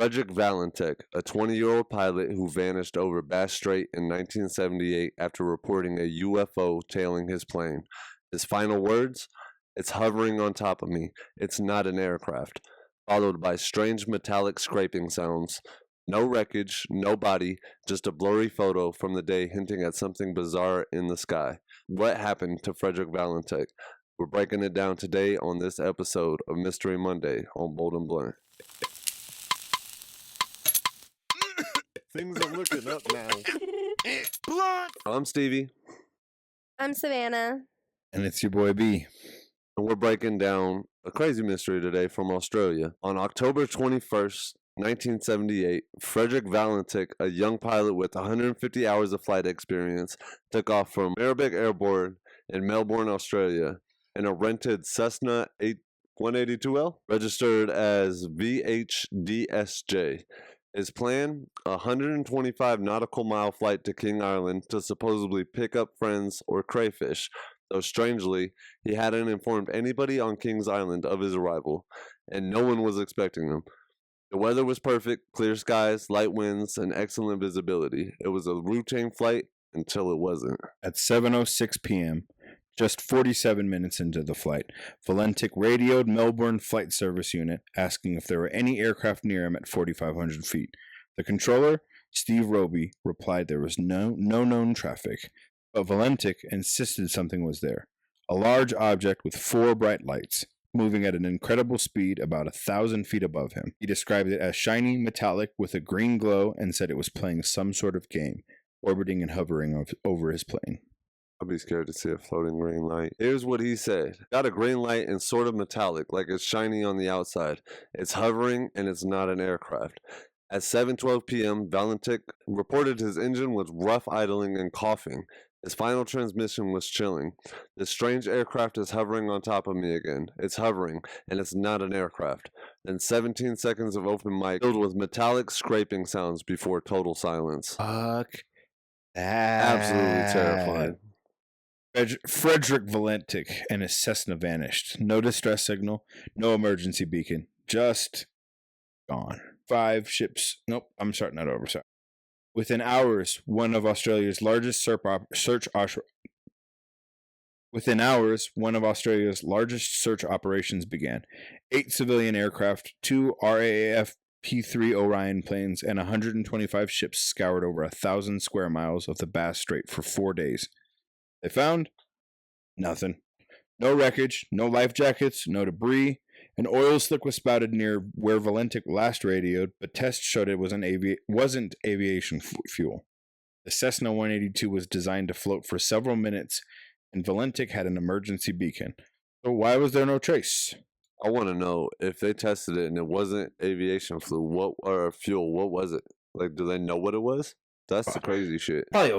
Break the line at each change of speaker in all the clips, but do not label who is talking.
Frederick Valentich, a 20-year-old pilot who vanished over Bass Strait in 1978 after reporting a UFO tailing his plane. His final words? "It's hovering on top of me. It's not an aircraft." Followed by strange metallic scraping sounds. No wreckage, no body, just a blurry photo from the day hinting at something bizarre in the sky. What happened to Frederick Valentich? We're breaking it down today on this episode of Mystery Monday on Bold and Blunt.
Things are looking up now.
Blunt!
I'm Stevie.
I'm Savannah.
And it's your boy B.
And we're breaking down a crazy mystery today from Australia. On October 21st, 1978, Frederick Valentich, a young pilot with 150 hours of flight experience, took off from Fredrick Airport in Melbourne, Australia, in a rented Cessna 182L, registered as VHDSJ. His plan, a 125 nautical mile flight to King Island to supposedly pick up friends or crayfish, though strangely, he hadn't informed anybody on King's Island of his arrival, and no one was expecting him. The weather was perfect, clear skies, light winds, and excellent visibility. It was a routine flight until it wasn't.
At 7:06 p.m., just 47 minutes into the flight, Valentich radioed Melbourne Flight Service Unit asking if there were any aircraft near him at 4,500 feet. The controller, Steve Roby, replied there was no known traffic, but Valentich insisted something was there. A large object with 4 bright lights, moving at an incredible speed about 1,000 feet above him. He described it as shiny, metallic, with a green glow, and said it was playing some sort of game, orbiting and hovering over his plane.
I'd be scared to see a floating green light. Here's what he said. Got a green light and sort of metallic, like it's shiny on the outside. It's hovering and it's not an aircraft. At 7:12 p.m., Valentich reported his engine was rough idling and coughing. His final transmission was chilling. This strange aircraft is hovering on top of me again. It's hovering, and it's not an aircraft. Then 17 seconds of open mic filled with metallic scraping sounds before total silence.
Fuck that.
Absolutely terrifying.
Frederick Valentich and his Cessna vanished. No distress signal, no emergency beacon, just gone. 5 ships. Nope, I'm starting that over. Sorry. Within hours, one of Australia's largest search operations began. 8 civilian aircraft, 2 RAAF P-3 Orion planes, and 125 ships scoured over 1,000 square miles of the Bass Strait for 4 days. They found nothing. No wreckage, no life jackets, no debris. An oil slick was spouted near where Valentich last radioed, but tests showed it wasn't aviation fuel. The Cessna 182 was designed to float for several minutes, and Valentich had an emergency beacon. So why was there no trace?
I want to know if they tested it and it wasn't aviation fuel. What was it? Like, do they know what it was? That's the crazy shit.
Probably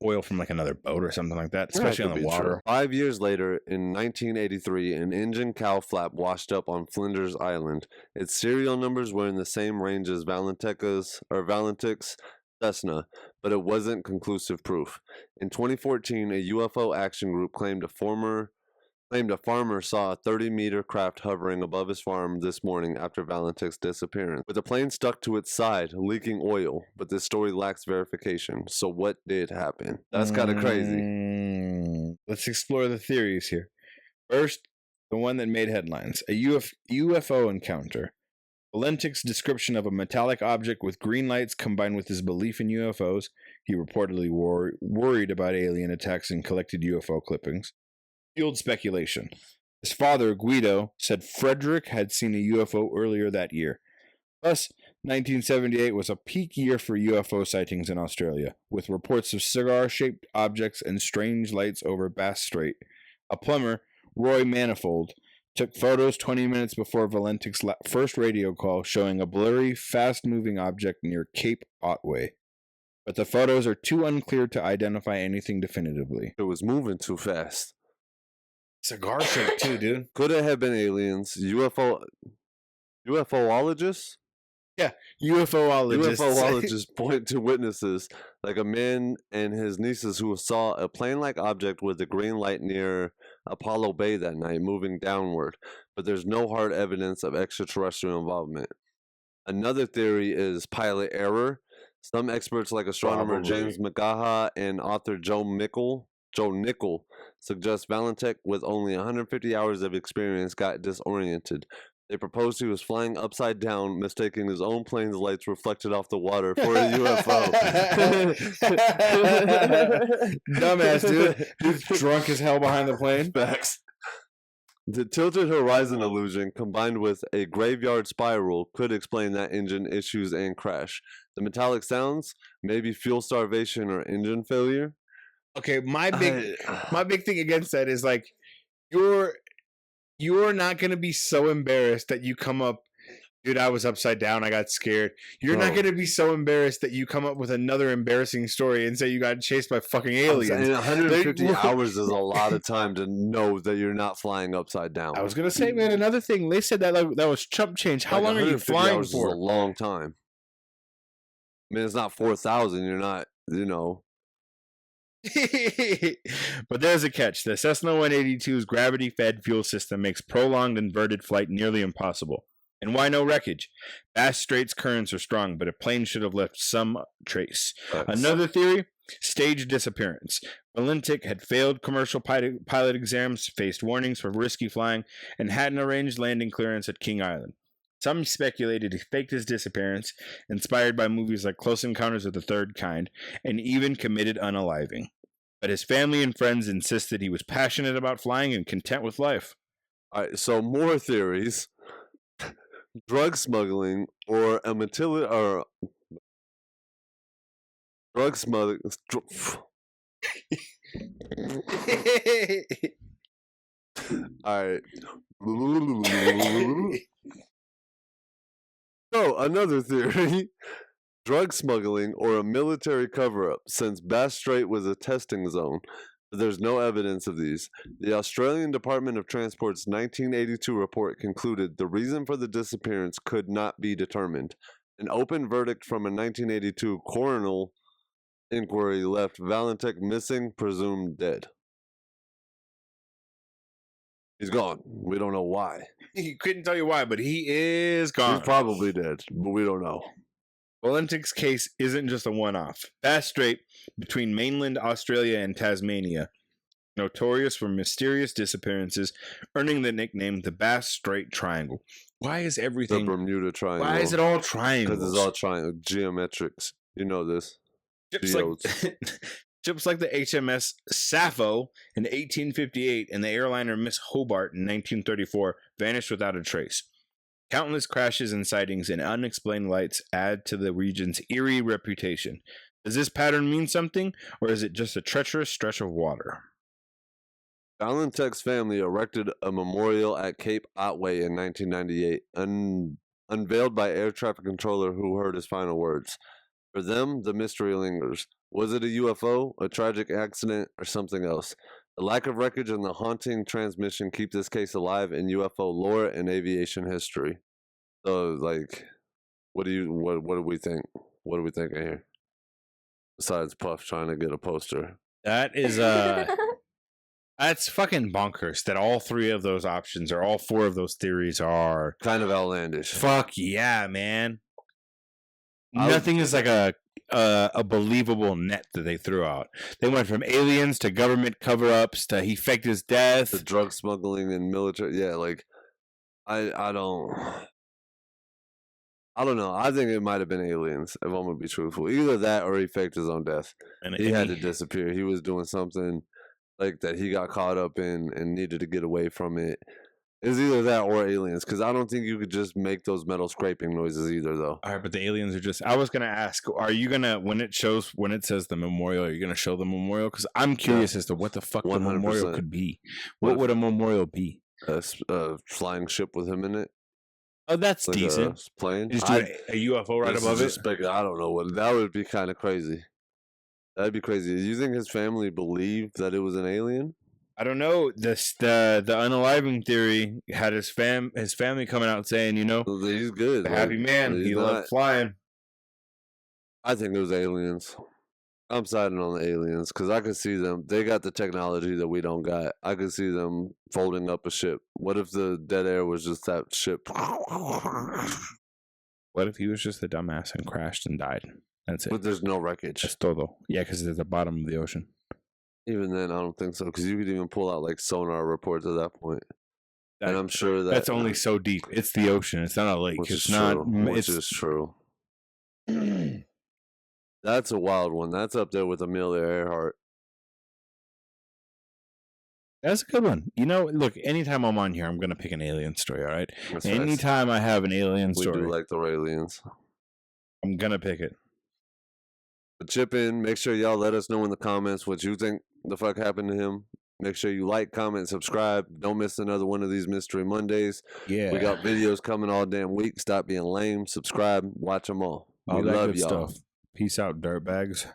oil from another boat or something like that, especially on the water.
True. 5 years later, in 1983, an engine cow flap washed up on Flinders Island. Its serial numbers were in the same range as Valentich's Cessna, but it wasn't conclusive proof. In 2014, a UFO action group claimed a farmer saw a 30-meter craft hovering above his farm this morning after Valentich's disappearance, with the plane stuck to its side, leaking oil, but this story lacks verification. So what did happen? That's kind of crazy.
Let's explore the theories here. First, the one that made headlines, a UFO encounter. Valentich's description of a metallic object with green lights combined with his belief in UFOs, he reportedly worried about alien attacks and collected UFO clippings, fueled speculation. His father, Guido, said Frederick had seen a UFO earlier that year. Thus, 1978 was a peak year for UFO sightings in Australia, with reports of cigar-shaped objects and strange lights over Bass Strait. A plumber, Roy Manifold, took photos 20 minutes before Valentich's first radio call showing a blurry, fast-moving object near Cape Otway. But the photos are too unclear to identify anything definitively.
It was moving too fast.
Cigar shape too, dude.
Could it have been aliens? UFOologists?
Yeah, UFOologists.
UFOologists point to witnesses, like a man and his nieces, who saw a plane-like object with a green light near Apollo Bay that night, moving downward, but there's no hard evidence of extraterrestrial involvement. Another theory is pilot error. Some experts, like astronomer James McGaha and author Joe Nickel, suggest Valentich, with only 150 hours of experience, got disoriented. They proposed he was flying upside down, mistaking his own plane's lights reflected off the water for a UFO.
Dumbass, dude. Dude's drunk as hell behind the plane.
Facts. The tilted horizon illusion, combined with a graveyard spiral, could explain that engine issues and crash. The metallic sounds, maybe fuel starvation or engine failure.
Okay, my big thing against that is like you're not gonna be so embarrassed that you come up, dude, I was upside down, I got scared. You're not gonna be so embarrassed that you come up with another embarrassing story and say you got chased by fucking aliens.
And 150 hours is a lot of time to know that you're not flying upside down.
I was gonna say, man, another thing. They said that that was chump change. How long are you flying
hours
for?
Is a long time. I mean, it's not 4,000. You're not,
But there's a catch. The Cessna 182's gravity-fed fuel system makes prolonged inverted flight nearly impossible. And why no wreckage? Bass Strait's currents are strong, but a plane should have left some trace. Another theory, staged disappearance. Valentich had failed commercial pilot exams, faced warnings for risky flying, and hadn't arranged landing clearance at King Island. Some speculated he faked his disappearance, inspired by movies like Close Encounters of the Third Kind, and even committed unaliving. But his family and friends insisted he was passionate about flying and content with life.
All right, so more theories. Drug smuggling or a drug smuggling. All right. So, another theory. Drug smuggling or a military cover-up, since Bass Strait was a testing zone. But there's no evidence of these. The Australian Department of Transport's 1982 report concluded the reason for the disappearance could not be determined. An open verdict from a 1982 coroner inquiry left Valentich missing, presumed dead. He's gone. We don't know why.
He couldn't tell you why, but he is gone.
He's probably dead, but we don't know.
Valentich's case isn't just a one-off. Bass Strait, between mainland Australia and Tasmania, notorious for mysterious disappearances, earning the nickname the Bass Strait Triangle. Why is everything...
The Bermuda Triangle.
Why is it all triangles?
Because it's all triangle. Geometrics. You know this.
Ships like the HMS Sappho in 1858 and the airliner Miss Hobart in 1934 vanished without a trace. Countless crashes and sightings and unexplained lights add to the region's eerie reputation. Does this pattern mean something, or is it just a treacherous stretch of water?
Valentich's family erected a memorial at Cape Otway in 1998, unveiled by air traffic controller who heard his final words. For them, the mystery lingers. Was it a UFO, a tragic accident, or something else? The lack of wreckage and the haunting transmission keep this case alive in UFO lore and aviation history. So, like, what do we think? What are we thinking here? Besides Puff trying to get a poster.
That is that's fucking bonkers that all three of those options or all four of those theories are
kind of outlandish.
Fuck yeah, man. Nothing is like a believable net that they threw out. They went from aliens to government cover-ups to he faked his death.
The drug smuggling and military. Yeah, like, I don't know. I think it might have been aliens, if I'm going to be truthful. Either that or he faked his own death. And he had to disappear. He was doing something like that he got caught up in and needed to get away from it. It's either that or aliens, because I don't think you could just make those metal scraping noises either, though.
All right, but the aliens are just... I was going to ask, are you going to, when it says the memorial, are you going to show the memorial? Because I'm curious as to what the fuck 100%. The memorial could be. What would a memorial be?
A flying ship with him in it.
Oh, that's like decent.
A plane.
Just do a UFO right above it?
I don't know. That would be kind of crazy. That'd be crazy. Do you think his family believed that it was an alien?
I don't know. The unaliving theory had his family coming out saying,
he's good.
Happy man. He loved flying.
I think it was aliens. I'm siding on the aliens because I could see them. They got the technology that we don't got. I could see them folding up a ship. What if the dead air was just that ship?
What if he was just a dumbass and crashed and died? That's it.
But there's no wreckage.
That's todo. Yeah, because it's at the bottom of the ocean.
Even then, I don't think so, because you could even pull out like sonar reports at that point. And I'm sure
that's only so deep. It's the ocean. It's not a lake.
Which
It's
is
not.
true. Which is true. That's a wild one. That's up there with Amelia Earhart.
That's a good one. You know, look, anytime I'm on here, I'm going to pick an alien story, all right?
That's
Anytime I have an alien
we
story,
do like the aliens.
I'm going to pick it.
But chip in. Make sure y'all let us know in the comments what you think the fuck happened to him. Make sure you like, comment, subscribe. Don't miss another one of these Mystery Mondays.
Yeah.
We got videos coming all damn week. Stop being lame. Subscribe. Watch them all.
All
We
that
love
good
y'all.
stuff. Peace out, dirtbags.